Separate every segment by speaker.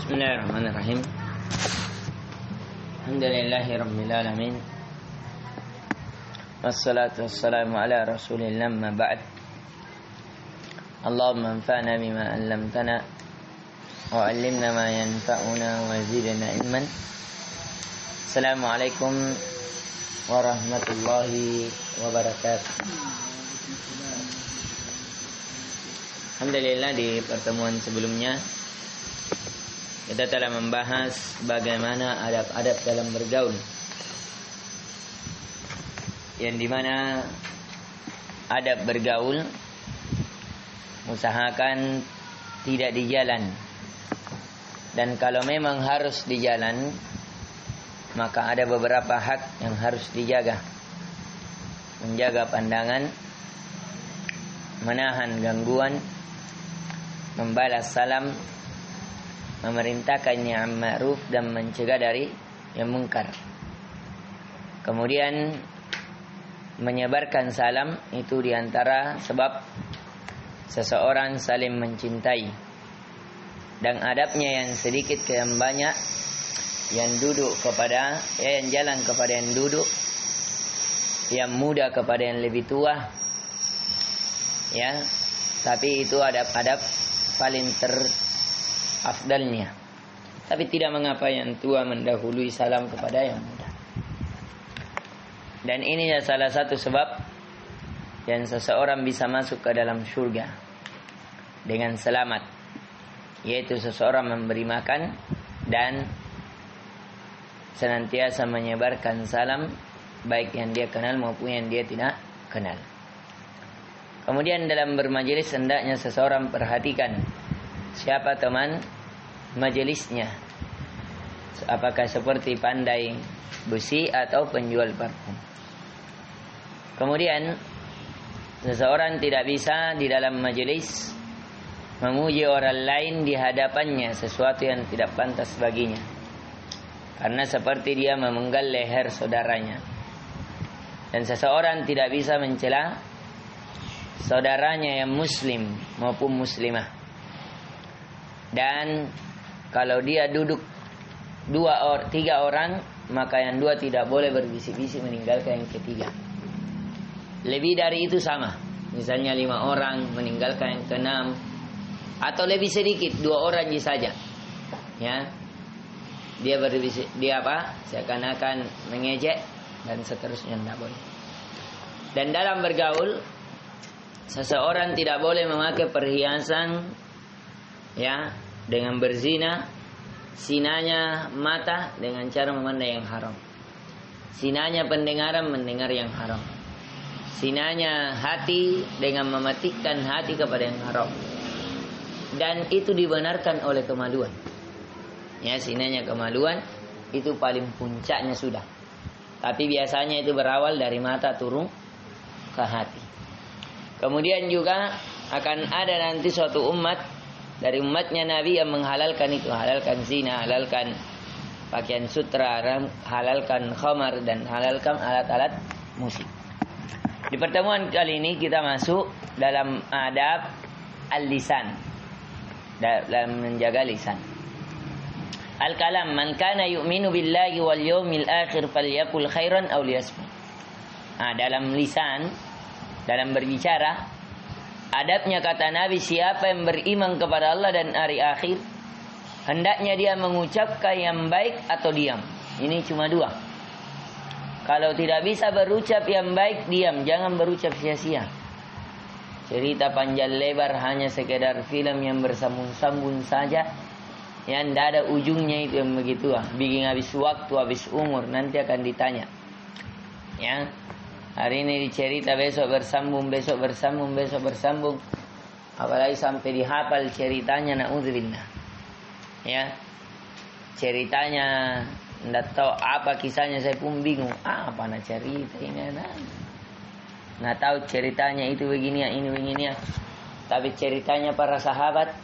Speaker 1: Bismillahirrahmanirrahim. Alhamdulillahirabbil alamin. Wassalatu wassalamu ala Rasulillah ma ba'd. Allahumma anfa'na bima 'allamtana wa 'allimna ma yanfa'una wa zidna ilman. Assalamualaikum warahmatullahi wabarakatuh. Alhamdulillah, di pertemuan sebelumnya kita telah membahas bagaimana adab-adab dalam bergaul, yang dimana adab bergaul usahakan tidak di jalan, dan kalau memang harus di jalan maka ada beberapa hak yang harus dijaga. Menjaga pandangan, menahan gangguan, membalas salam, memerintahkan yang ma'ruf dan mencegah dari yang mungkar. Kemudian menyebarkan salam itu diantara sebab seseorang saling mencintai. Dan adabnya yang sedikit ke yang banyak, yang duduk kepada yang jalan kepada yang duduk, yang muda kepada yang lebih tua, ya. Tapi itu adab-adab paling afdalnya. Tapi tidak mengapa yang tua mendahului salam kepada yang muda. Dan ini salah satu sebab yang seseorang bisa masuk ke dalam surga dengan selamat, yaitu seseorang memberi makan dan senantiasa menyebarkan salam, baik yang dia kenal maupun yang dia tidak kenal. Kemudian dalam bermajelis hendaknya seseorang perhatikan siapa teman majelisnya, apakah seperti pandai besi atau penjual parfum. Kemudian seseorang tidak bisa di dalam majelis memuji orang lain di hadapannya, sesuatu yang tidak pantas baginya, karena seperti dia memenggal leher saudaranya. Dan seseorang tidak bisa mencela saudaranya yang muslim maupun muslimah. Dan kalau dia duduk tiga orang, maka yang dua tidak boleh berbisik-bisik meninggalkan yang ketiga. Lebih dari itu sama. Misalnya 5 orang meninggalkan yang keenam, atau lebih sedikit 2 orang saja. Ya, dia berbisik, dia seakan-akan mengejek dan seterusnya, tidak boleh. Dan dalam bergaul, seseorang tidak boleh memakai perhiasan, ya, dengan berzina. Sinanya mata dengan cara memandang yang haram. Sinanya pendengaran mendengar yang haram. Sinanya hati dengan mematikan hati kepada yang haram. Dan itu dibenarkan oleh kemaluan. Ya, sinanya kemaluan itu paling puncaknya sudah. Tapi biasanya itu berawal dari mata turun ke hati. Kemudian juga akan ada nanti suatu umat dari umatnya Nabi yang menghalalkan itu, halalkan zina, halalkan pakaian sutra, halalkan khamar, dan halalkan alat-alat musik. Di pertemuan kali ini kita masuk dalam adab al-lisan, dalam menjaga lisan. Al-kalam, man kana yu'minu billahi wal yawmil akhir falyakul khairan aw liyasmut. Dalam lisan, dalam berbicara, adabnya kata Nabi, siapa yang beriman kepada Allah dan hari akhir, hendaknya dia mengucapkan yang baik atau diam. Ini cuma 2. Kalau tidak bisa berucap yang baik, diam, jangan berucap sia-sia. Cerita panjang lebar hanya sekedar film yang bersambung-sambung saja, yang tidak ada ujungnya, itu yang begitu, bikin habis waktu, habis umur, nanti akan ditanya. Ya, hari ini dicerita, besok bersambung, besok bersambung, besok bersambung. Apalagi sampai dihafal ceritanya, na'udzubillah. Ya, ceritanya tidak tahu apa kisahnya, saya pun bingung. Apa nak cerita ini? Nggak tahu ceritanya itu begini, ini begini. Tapi ceritanya para sahabat,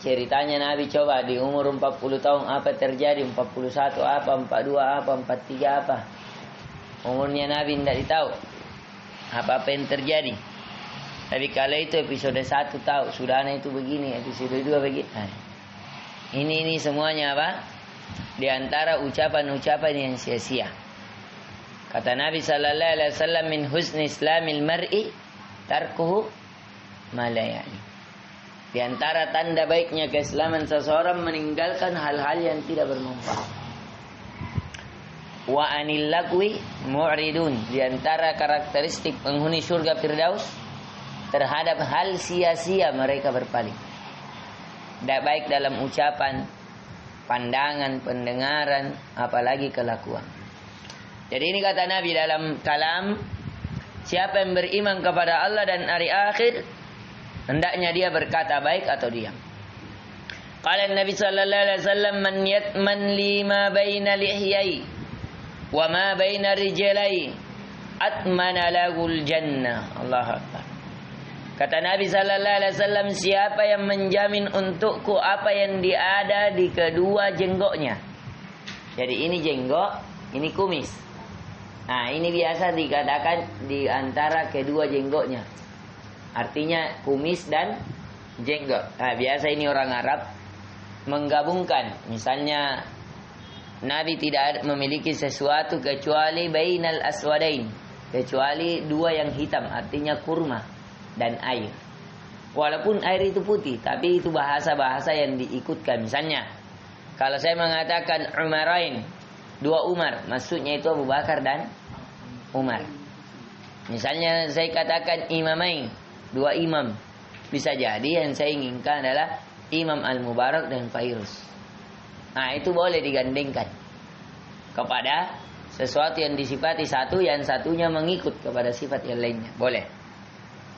Speaker 1: ceritanya Nabi, coba di umur 40 tahun apa terjadi, 41 apa, 42 apa, 43 apa. Umurnya Nabi tidak ditahu apa-apa yang terjadi. Tapi kalau itu episode 1 tahu, sudahnya itu begini, episode 2 begini. Ini semuanya apa? Di antara ucapan-ucapan yang sia-sia. Kata Nabi sallallahu alaihi wasallam, min husni islamil mar'i tarkuhu ma la ya'ni. Di antara tanda baiknya keislaman seseorang meninggalkan hal-hal yang tidak bermanfaat. Wa anil lagwi mu'ridun. Di antara karakteristik penghuni surga Firdaus, terhadap hal sia-sia mereka berpaling. Tidak baik dalam ucapan, pandangan, pendengaran, apalagi kelakuan. Jadi ini kata Nabi dalam kalam, siapa yang beriman kepada Allah dan hari akhir, hendaknya dia berkata baik atau diam. Qala Nabi sallallahu alaihi wasallam, man yatman lima baina lihyai wa ma baina rijlai atmana lahul jannah. Allahu akbar. Kata Nabi sallallahu alaihi wasallam, siapa yang menjamin untukku apa yang ada di kedua jenggotnya. Jadi ini jenggok, ini kumis. Nah, ini biasa dikatakan di antara kedua jenggotnya. Artinya kumis dan jenggot. Nah, biasa ini orang Arab menggabungkan. Misalnya Nabi tidak memiliki sesuatu kecuali bainal aswadain, kecuali dua yang hitam, artinya kurma dan air. Walaupun air itu putih, tapi itu bahasa-bahasa yang diikutkan. Misalnya, kalau saya mengatakan Umarain, dua Umar, maksudnya itu Abu Bakar dan Umar. Misalnya saya katakan Imamain, dua imam, bisa jadi yang saya inginkan adalah Imam Al-Mubarak dan Fairuz. Nah, itu boleh digandengkan kepada sesuatu yang disifati satu, yang satunya mengikut kepada sifat yang lainnya. Boleh.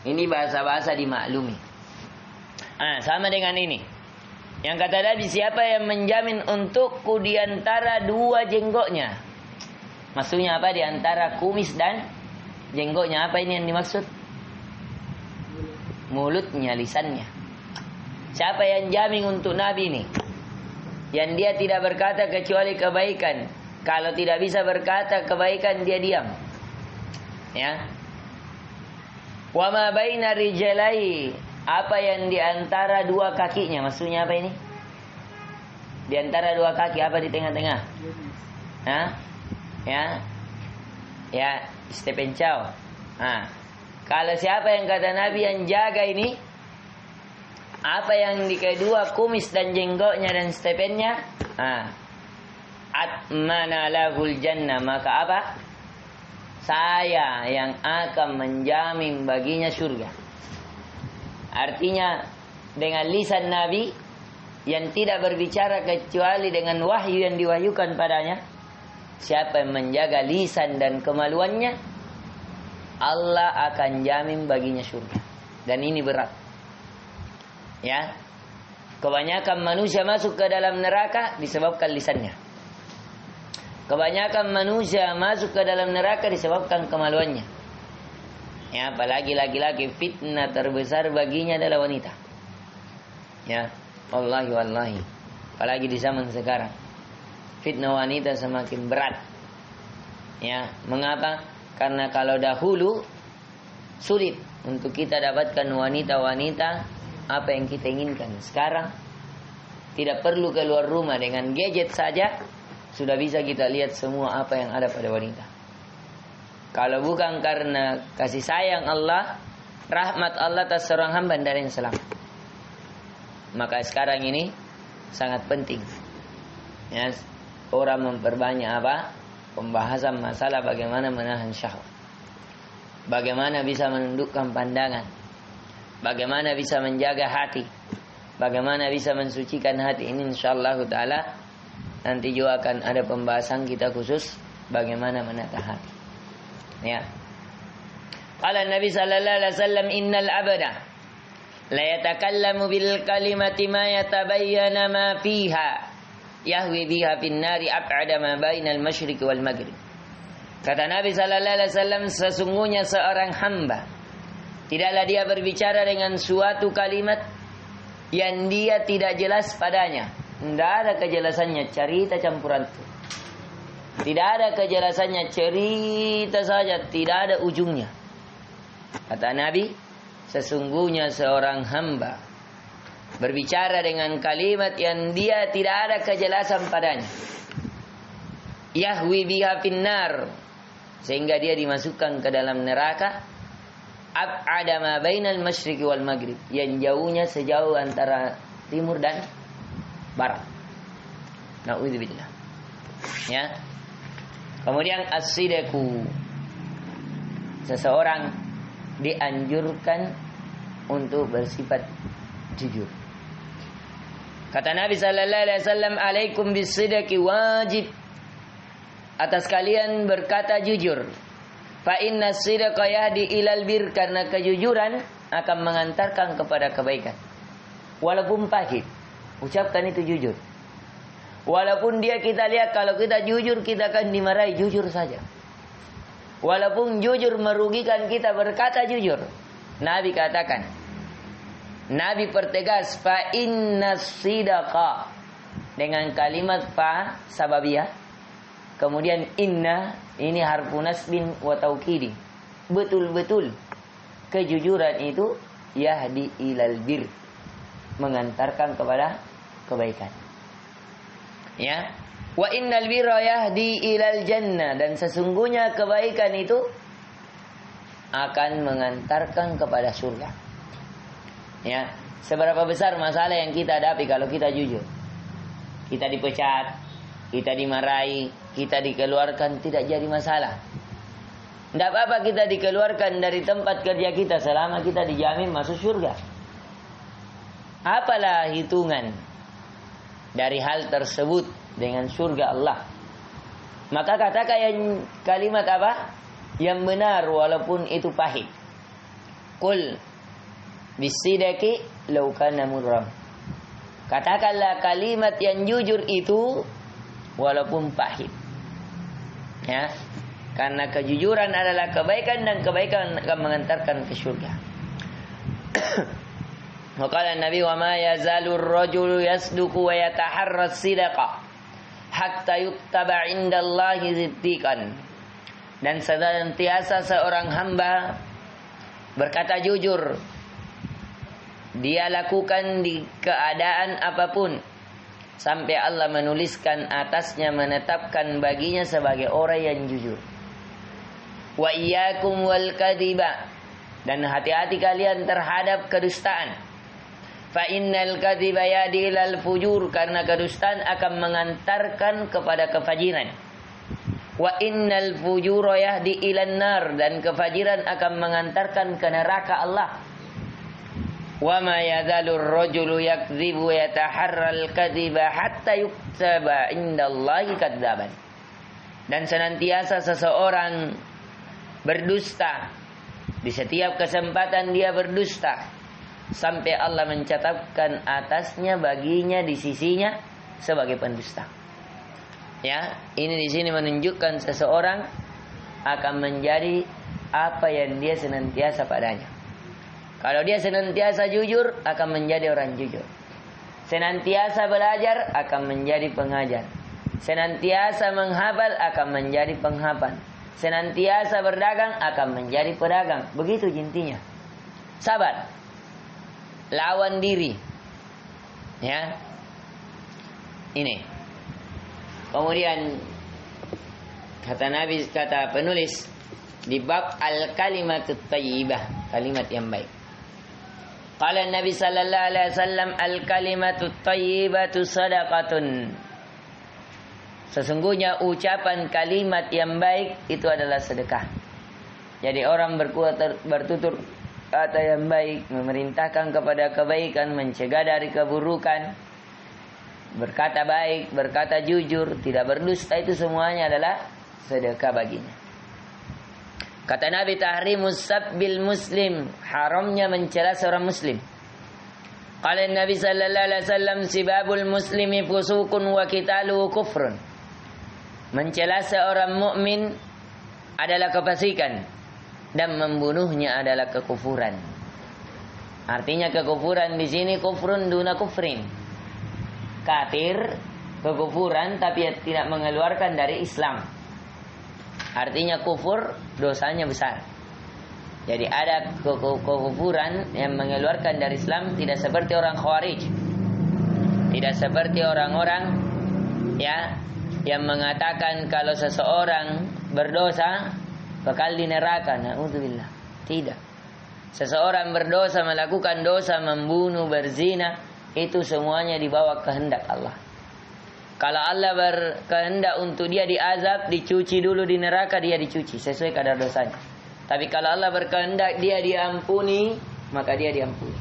Speaker 1: Ini bahasa-bahasa dimaklumi. Nah, sama dengan ini. Yang kata Nabi, siapa yang menjamin untukku di antara dua jenggotnya. Maksudnya apa? Di antara kumis dan jenggotnya. Apa ini yang dimaksud? Mulutnya, lisannya. Siapa yang jamin untuk Nabi ini? Yang dia tidak berkata kecuali kebaikan. Kalau tidak bisa berkata kebaikan, dia diam. Ya. Wa ma baina rijalai. Apa yang di antara dua kakinya? Maksudnya apa ini? Di antara dua kaki, apa di tengah-tengah? Hah? Ya. Ya, Stephen Chow. Nah, kalau siapa yang kata Nabi yang jaga ini, apa yang di kedua kumis dan jenggotnya dan Stephennya, atmana lahul jannah, maka apa? Saya yang akan menjamin baginya surga. Artinya dengan lisan Nabi yang tidak berbicara kecuali dengan wahyu yang diwahyukan padanya, siapa yang menjaga lisan dan kemaluannya, Allah akan jamin baginya surga. Dan ini berat. Ya. Kebanyakan manusia masuk ke dalam neraka disebabkan lisannya. Kebanyakan manusia masuk ke dalam neraka disebabkan kemaluannya. Ya, apalagi laki-laki, fitnah terbesar baginya adalah wanita. Ya, wallahi. Apalagi di zaman sekarang, fitnah wanita semakin berat. Ya, mengapa? Karena kalau dahulu sulit untuk kita dapatkan wanita-wanita apa yang kita inginkan. Sekarang tidak perlu keluar rumah, dengan gadget saja sudah bisa kita lihat semua apa yang ada pada wanita. Kalau bukan karena kasih sayang Allah, rahmat Allah atas seorang hamba dari yang selamat. Maka sekarang ini sangat penting. Ya, orang memperbanyak apa? Pembahasan masalah bagaimana menahan syahwat. Bagaimana bisa menundukkan pandangan. Bagaimana bisa menjaga hati. Bagaimana bisa mensucikan hati. Ini insyaallah ta'ala nanti juga akan ada pembahasan kita khusus bagaimana menata hati. Ya. Qala Nabi sallallahu alaihi wasallam, innal abda la yatakallamu bil kalimati ma yatabayyana ma fiha yahwi biha fin nari ab'ada ma bainal masyriq wal maghrib. Kata Nabi sallallahu alaihi wasallam, sesungguhnya seorang hamba tidaklah dia berbicara dengan suatu kalimat yang dia tidak jelas padanya. Tidak ada kejelasannya, cerita campuran itu. Tidak ada kejelasannya, cerita saja, tidak ada ujungnya. Kata Nabi, sesungguhnya seorang hamba berbicara dengan kalimat yang dia tidak ada kejelasan padanya. Yahwi biha finnar, sehingga dia dimasukkan ke dalam neraka. Ab'ada ma bainal masyriqi wal maghrib, yang jauhnya sejauh antara timur dan barat. Na'udzubillah. Ya. Kemudian as-sidqu, seseorang dianjurkan untuk bersifat jujur. Kata Nabi sallallahu alaihi wasallam, "Alaikum bis-sidqi, wajib atas kalian berkata jujur. Fa inna as-sidqa yahdi ilal bir, karena kejujuran akan mengantarkan kepada kebaikan. Walaupun pahit, ucapkan itu jujur. Walaupun dia kita lihat kalau kita jujur kita akan dimarahi, jujur saja. Walaupun jujur merugikan kita, berkata jujur." Nabi katakan, Nabi pertegas, fa innas sidqa, dengan kalimat fa sababiyah, kemudian inna, ini harfu nasbin wa taukidi, betul-betul kejujuran itu yahdi ilal bir, mengantarkan kepada kebaikan. Ya, wa innal birra yahdi ilal jannah, dan sesungguhnya kebaikan itu akan mengantarkan kepada surga. Ya, seberapa besar masalah yang kita hadapi kalau kita jujur? Kita dipecat, kita dimarahi, kita dikeluarkan, tidak jadi masalah. Tidak apa-apa kita dikeluarkan dari tempat kerja kita selama kita dijamin masuk surga. Apalah hitungan dari hal tersebut dengan surga Allah? Maka katakan yang kalimat apa? Yang benar walaupun itu pahit. Qul bisidaki law kana murram. Katakanlah kalimat yang jujur itu walaupun pahit. Ya. Karena kejujuran adalah kebaikan, dan kebaikan akan mengantarkan ke surga. Maka Nabi, wa ma yazalur rajulu yasduqu wa yataharra sidqa hatta yuktaba indallahi siddiqan. Dan senantiasa seorang hamba berkata jujur, dia lakukan di keadaan apapun, sampai Allah menuliskan atasnya, menetapkan baginya sebagai orang yang jujur. Wa iyyakum wal kadhiba, dan hati-hati kalian terhadap kedustaan. Fa innal kadhiba yahdi ilal fujur, karena kedustaan akan mengantarkan kepada kefajiran. Wa innal fujura yahdi ilan nar, dan kefajiran akan mengantarkan ke neraka Allah. Wa ma yadhalur rajulu yakdzibu yataharral kadhiba hatta yuktaba indallahi kadzaban. Dan senantiasa seseorang berdusta, di setiap kesempatan dia berdusta, sampai Allah mencatatkan atasnya baginya di sisinya sebagai pendusta. Ya, ini di sini menunjukkan seseorang akan menjadi apa yang dia senantiasa padanya. Kalau dia senantiasa jujur, akan menjadi orang jujur. Senantiasa belajar, akan menjadi pengajar. Senantiasa menghafal, akan menjadi penghafal. Senantiasa berdagang, akan menjadi pedagang. Begitu intinya. Sabar. Lawan diri. Ya. Ini. Kemudian kata Nabi, kata penulis di bab al-kalimatut thayyibah, kalimat yang baik. Qala Nabi sallallahu alaihi wasallam, al-kalimatut thayyibatu shadaqatun. Sesungguhnya ucapan kalimat yang baik itu adalah sedekah. Jadi orang bertutur kata yang baik, memerintahkan kepada kebaikan, mencegah dari keburukan, berkata baik, berkata jujur, tidak berdusta, itu semuanya adalah sedekah baginya. Kata Nabi, tahrimus sabbil muslim, haramnya mencela seorang muslim. Qala Nabi sallallahu alaihi wasallam, sibabul muslimi fusukun wa qitaluhu kufrun. Mencela seorang mukmin adalah kefasikan, dan membunuhnya adalah kekufuran. Artinya kekufuran di sini kufrun duna kufrin. Kafir, kekufuran, tapi tidak mengeluarkan dari Islam. Artinya kufur, dosanya besar. Jadi ada kekufuran yang mengeluarkan dari Islam, tidak seperti orang Khawarij. Tidak seperti orang-orang ya yang mengatakan kalau seseorang berdosa bakal di neraka. Na'udzubillah. Tidak. Seseorang berdosa, melakukan dosa, membunuh, berzina, itu semuanya di bawah kehendak Allah. Kalau Allah berkehendak untuk dia diazab, dicuci dulu di neraka, dia dicuci sesuai kadar dosanya. Tapi kalau Allah berkehendak dia diampuni, maka dia diampuni.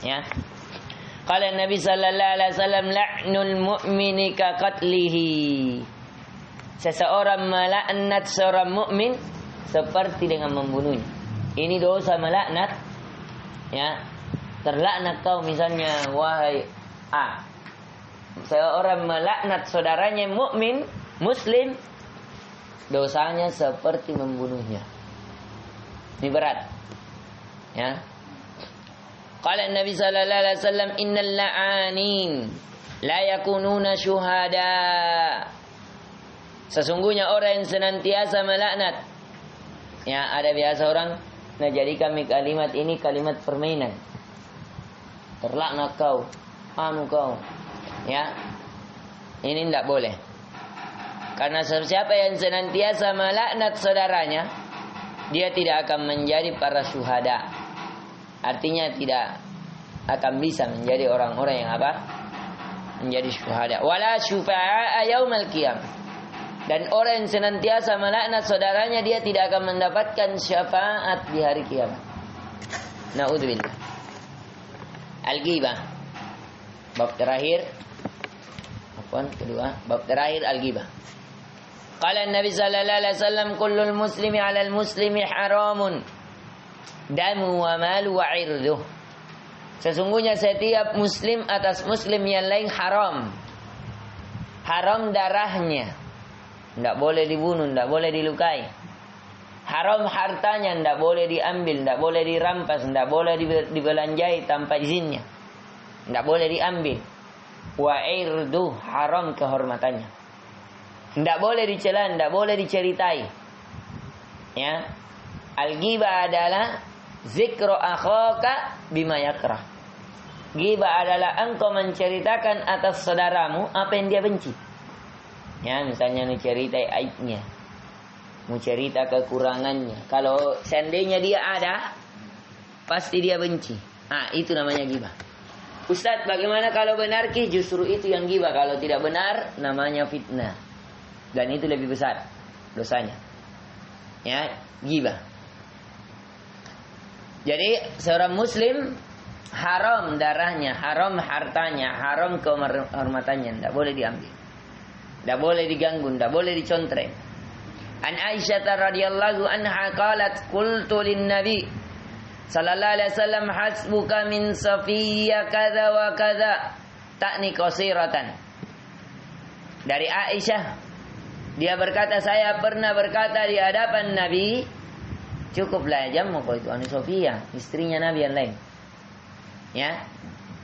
Speaker 1: Ya. Qala Nabi sallallahu alaihi wasallam, la'nul mu'mini ka qatlihi. Seseorang melaknat seorang mukmin seperti dengan membunuhnya. Ini dosa melaknat. Ya. Terlaknat kau misalnya, wahai A. Seorang melaknat saudaranya mukmin, muslim, dosanya seperti membunuhnya. Ini berat. Ya. Qala Nabi sallallahu alaihi wasallam, innal la'anin la yakununa syuhada. Sesungguhnya orang yang senantiasa melaknat. Ya, ada biasa orang menjadikan kalimat ini kalimat permainan. Terlaknat kau, kau. Ya. Ini tidak boleh. Karena siapa yang senantiasa melaknat saudaranya, dia tidak akan menjadi para syuhada. Artinya tidak akan bisa menjadi orang-orang yang apa? Menjadi syuhada. Wala syufa'a yaumal qiyamah. Dan orang yang senantiasa melaknat saudaranya, dia tidak akan mendapatkan syafaat di hari kiamat. Na'udzubillah. Al-ghibah. Bab terakhir. Kedua, bab terakhir al-ghibah. Qala Nabi sallallahu alaihi wasallam, kullul muslimi 'alal muslimi haramun damu wa malu wa 'irduh. Sesungguhnya setiap muslim atas muslim yang lain haram. Haram darahnya. Tidak boleh dibunuh, tidak boleh dilukai. Haram hartanya, tidak boleh diambil, tidak boleh dirampas, tidak boleh dibelanjai tanpa izinnya. Tidak boleh diambil. Wa 'irduh, haram kehormatannya. Tidak boleh dicela, tidak boleh diceritai. Ya. Al-ghibah adalah zikru akhaka bima yakrah. Ghibah adalah engkau menceritakan atas saudaramu apa yang dia benci. Ya, misalnya menceritai aibnya, mencerita kekurangannya. Kalau seandainya dia ada, pasti dia benci. Itu namanya ghibah. Ustaz, bagaimana kalau benar ki? Justru itu yang ghibah. Kalau tidak benar, namanya fitnah. Dan itu lebih besar dosanya. Ya, ghibah. Jadi seorang muslim haram darahnya, haram hartanya, haram kehormatannya, tidak boleh diambil, tidak boleh diganggu, tidak boleh dicontreng. An Aisyah radhiyallahu anha qalat qultu lin Nabi sallallahu alaihi wasallam hasbuka min Safiyyah kadza wa kadza ta'ni qasiratan. Dari Aisyah, dia berkata, saya pernah berkata di hadapan Nabi, cukuplah jamu kau itu anu Sofia, istrinya Nabi yang lain. Ya,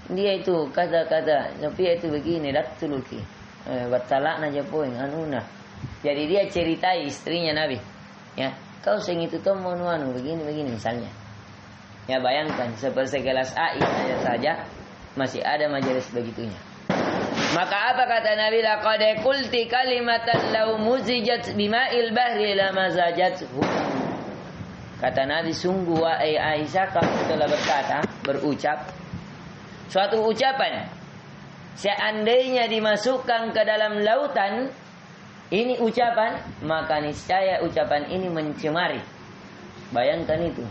Speaker 1: dia itu kata-kata Sofia itu begini, datuluki, batalak naja poin anuna. Jadi dia ceritai istrinya Nabi. Ya, kau sing itu tomo anu begini misalnya. Ya bayangkan sepersegelas air saja masih ada majelis begitunya. Maka apa kata Nabi? Laqad qulti kalimatan law muzijat bima'il bahri lamazajathu. Kata Nabi, sungguh wahai Aisyah, kamu telah berucap suatu ucapan, seandainya dimasukkan ke dalam lautan ini ucapan, maka niscaya ucapan ini mencemari. Bayangkan itu.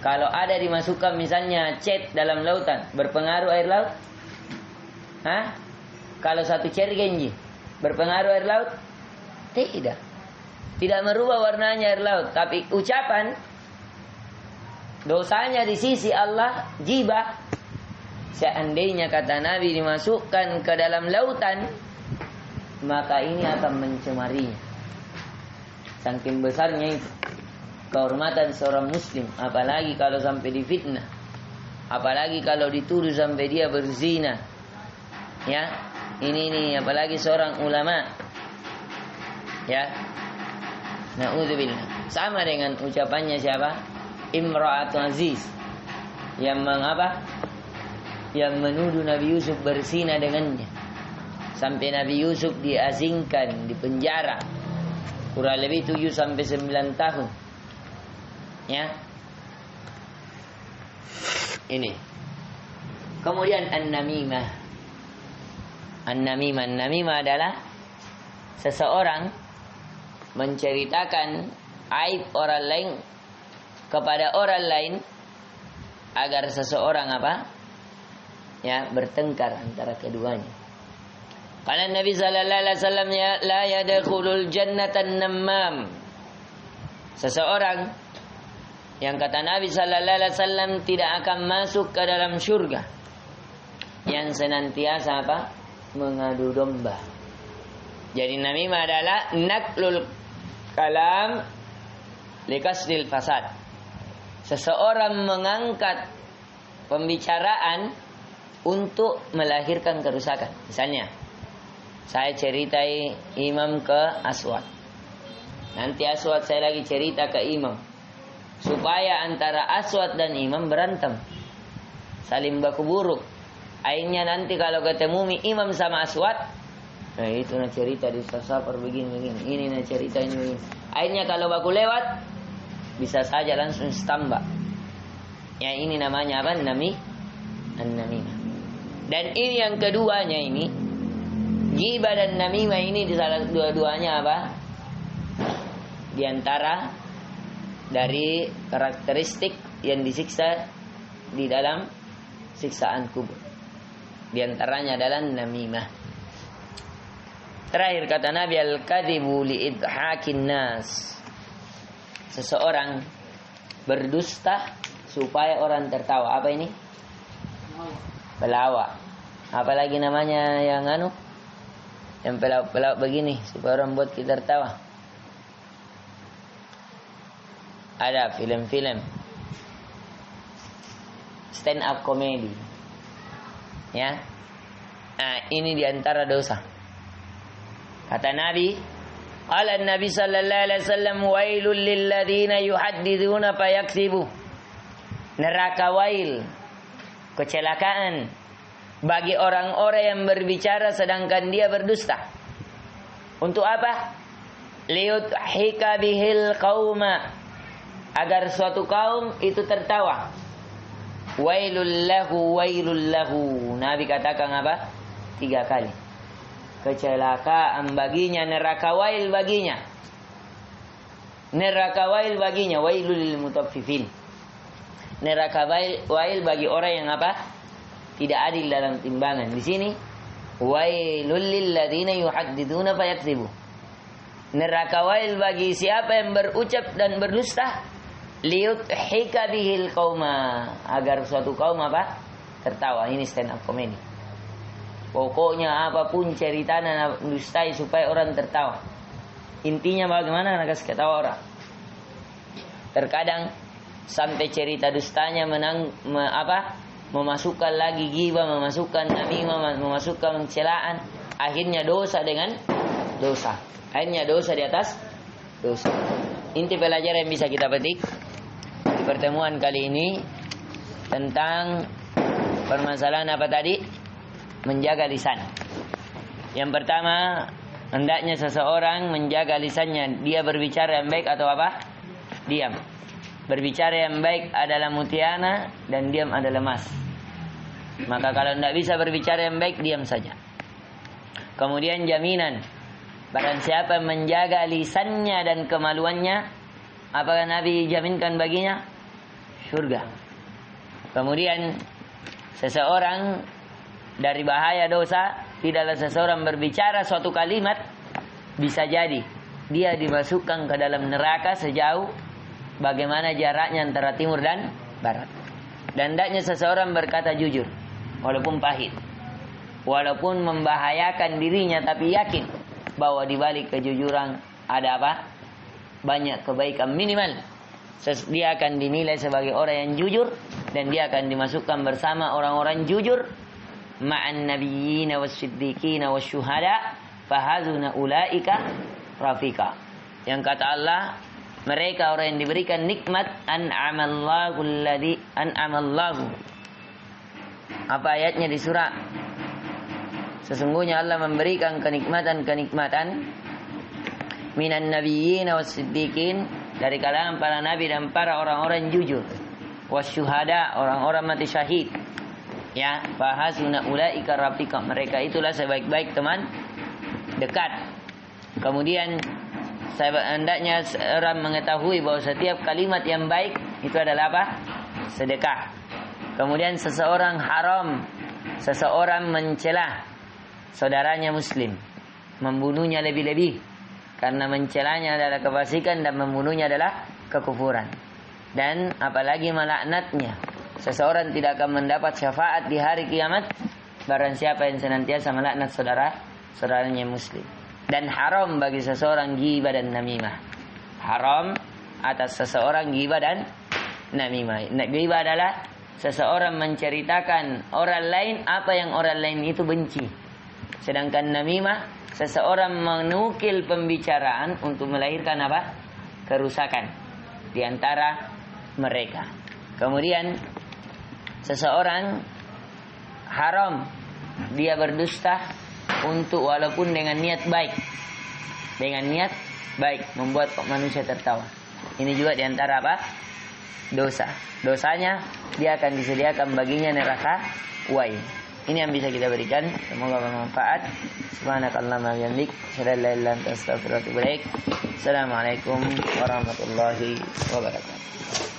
Speaker 1: Kalau ada dimasukkan misalnya cat dalam lautan, berpengaruh air laut? Kalau satu cer genji, berpengaruh air laut? Tidak. Tidak merubah warnanya air laut. Tapi ucapan, dosanya di sisi Allah, ghibah. Seandainya kata Nabi dimasukkan ke dalam lautan, maka ini akan mencemarinya. Saking besarnya itu kehormatan seorang muslim, apalagi kalau sampai difitnah, apalagi kalau dituduh sampai dia berzina. Ya, ini apalagi seorang ulama. Ya, na'udzubillah. Sama dengan ucapannya siapa? Imra'atul Aziz yang mengapa? Yang menuduh Nabi Yusuf berzina dengannya. Sampai Nabi Yusuf diasingkan, dipenjara kurang lebih 7 sampai 9 tahun. Ya. Ini. Kemudian an-namimah. An-namimah adalah seseorang menceritakan aib orang lain kepada orang lain agar seseorang apa? Ya, bertengkar antara keduanya. Karena Nabi sallallahu alaihi wasallam ya la yadkhulul jannatan namam. Seseorang yang kata Nabi sallallahu alaihi wasallam tidak akan masuk ke dalam surga yang senantiasa apa? Mengadu domba. Jadi namimah adalah naklul kalam likasdil fasad. Seseorang mengangkat pembicaraan untuk melahirkan kerusakan. Misalnya, saya ceritai imam ke Aswad. Nanti Aswad saya lagi cerita ke imam. Supaya antara Aswad dan imam berantem. Saling baku buruk. Akhirnya nanti kalau ketemu imam sama Aswad, nah itu nak cerita di sasapar begini. Ini nak cerita ini begini. Akhirnya kalau baku lewat, bisa saja langsung stambak. Ya ini namanya apa? An-namimah. Dan ini yang keduanya ini, ghibah dan namimah ini di salah dua-duanya apa? Di antara dari karakteristik yang disiksa di dalam siksaan kubur. Di antaranya adalah namimah. Terakhir kata Nabi al-kadhibu li'idhakin nas. Seseorang berdusta supaya orang tertawa. Apa ini? Pelawak. Apalagi namanya yang yang pelawak begini supaya orang buat kita tertawa. Ada film-film stand up comedy. Ya. Nah, ini diantara dosa. Kata Nabi, qala Nabi sallallahu alaihi wasallam wailul lil ladzina yuhaddithuna fayaksibu. Neraka wail, kecelakaan bagi orang-orang yang berbicara sedangkan dia berdusta. Untuk apa? Liyudhika bihil qauma, agar suatu kaum itu tertawa. Wailul lahu. Nabi katakan apa? 3 kali. Kecelakaan baginya, neraka wail baginya. Neraka wail baginya, wailul lil mutaffifin. Neraka wail bagi orang yang apa? Tidak adil dalam timbangan. Di sini wailul lil ladzina yuhadditsuna fayaksibu. Neraka wail bagi siapa yang berucap dan berdusta, liyudhika bihil qauma, agar suatu kaum apa? Tertawa. Ini stand up comedy. Pokoknya apapun ceritanya dustai supaya orang tertawa. Intinya bagaimana nak kasih ketawa orang. Terkadang sampai cerita dustanya memasukkan lagi ghibah, memasukkan namimah, memasukkan celaan. Akhirnya dosa dengan dosa. Akhirnya dosa di atas dosa. Inti pelajaran yang bisa kita petik di pertemuan kali ini tentang permasalahan apa tadi? Menjaga lisan. Yang pertama, hendaknya seseorang menjaga lisannya. Dia berbicara yang baik atau apa? Diam. Berbicara yang baik adalah mutiara dan diam adalah emas. Maka kalau tidak bisa berbicara yang baik, diam saja. Kemudian jaminan, barang siapa menjaga lisannya dan kemaluannya, apakah Nabi jaminkan baginya? Surga. Kemudian seseorang dari bahaya dosa, tidaklah seseorang berbicara suatu kalimat, bisa jadi dia dimasukkan ke dalam neraka sejauh bagaimana jaraknya antara timur dan barat. Dan hendaknya seseorang berkata jujur, walaupun pahit, walaupun membahayakan dirinya, tapi yakin bahwa di balik kejujuran ada apa? Banyak kebaikan minimal. Dia akan dinilai sebagai orang yang jujur dan dia akan dimasukkan bersama orang-orang jujur, ma'an nabiyyina was-siddiqina wasyuhada fahazuna ulaika rafika. Yang kata Allah, mereka orang yang diberikan nikmat an'amallahu alladhi an'amallahu. Apa ayatnya di surah? Sesungguhnya Allah memberikan kenikmatan-kenikmatan minan nabiyyin was-siddiqin, dari kalangan para nabi dan para orang-orang jujur, wasyuhada, orang-orang mati syahid. Ya, fahasuna ulaika rafiqa, mereka itulah sebaik-baik teman dekat. Kemudian hendaknya orang mengetahui bahwa setiap kalimat yang baik itu adalah apa? Sedekah. Kemudian seseorang mencela saudaranya muslim, membunuhnya lebih-lebih, karena mencelanya adalah kefasikan dan membunuhnya adalah kekufuran. Dan apalagi melaknatnya. Seseorang tidak akan mendapat syafaat di hari kiamat barang siapa yang senantiasa melaknat saudaranya muslim. Dan haram bagi seseorang ghibah dan namimah. Haram atas seseorang ghibah dan namimah. Ghibah adalah seseorang menceritakan orang lain apa yang orang lain itu benci. Sedangkan namimah, seseorang menukil pembicaraan untuk melahirkan apa? Kerusakan di antara mereka. Kemudian seseorang haram dia berdusta untuk walaupun dengan niat baik. Dengan niat baik membuat manusia tertawa. Ini juga di antara apa? Dosa. Dosanya dia akan disediakan baginya neraka wain. Ini yang bisa kita berikan. Semoga bermanfaat. Subhanakallahumma wa bihamdik, asyhadu an la ilaha illa anta, astaghfiruka wa atubu ilaik. Assalamualaikum warahmatullahi wabarakatuh.